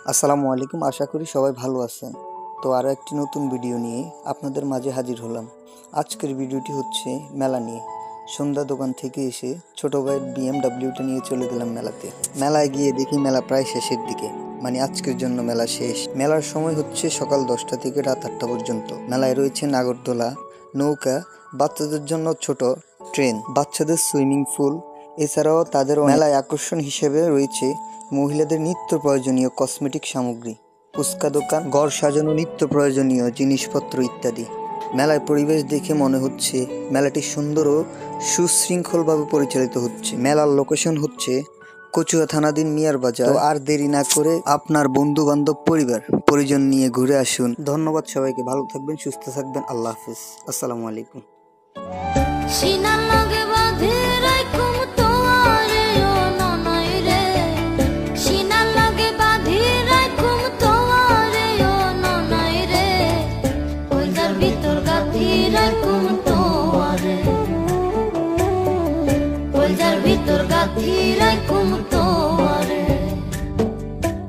আসসালামু আলাইকুম, আশা করি সবাই ভালো আছেন। তো আরও একটি নতুন ভিডিও নিয়ে আপনাদের মাঝে হাজির হলাম। আজকের ভিডিওটি হচ্ছে মেলা নিয়ে। সন্ধ্যা দোকান থেকে এসে ছোট ভাইয়ের বিএমডাব্লিউটা নিয়ে চলে গেলাম মেলাতে। মেলায় গিয়ে দেখি মেলা প্রায় শেষের দিকে, মানে আজকের জন্য মেলা শেষ। মেলার সময় হচ্ছে সকাল 10টা থেকে রাত 8টা পর্যন্ত। মেলায় রয়েছে নাগরদোলা, নৌকা, বাচ্চাদের জন্য ছোট ট্রেন, বাচ্চাদের সুইমিং পুল। এছাড়াও তাদের মেলায় আকর্ষণ হিসেবে রয়েছে মহিলাদের নিত্য প্রয়োজনীয় কসমেটিক সামগ্রী, ফুচকা দোকান, ঘর সাজানো নিত্য প্রয়োজনীয় জিনিসপত্র ইত্যাদি। মেলার পরিবেশ দেখে মনে হচ্ছে মেলাটি সুন্দর ও সুশৃঙ্খলভাবে পরিচালিত হচ্ছে। মেলার লোকেশন হচ্ছে কচুয়া থানাধীন মিয়ার বাজার। তো আর দেরি না করে আপনার বন্ধু বান্ধব পরিজন নিয়ে ঘুরে আসুন। ধন্যবাদ সবাইকে, ভালো থাকবেন, সুস্থ থাকবেন। আল্লাহ হাফিজ, আসসালামু আলাইকুম। ভিতর গাথি রাখুম তোয়ারে।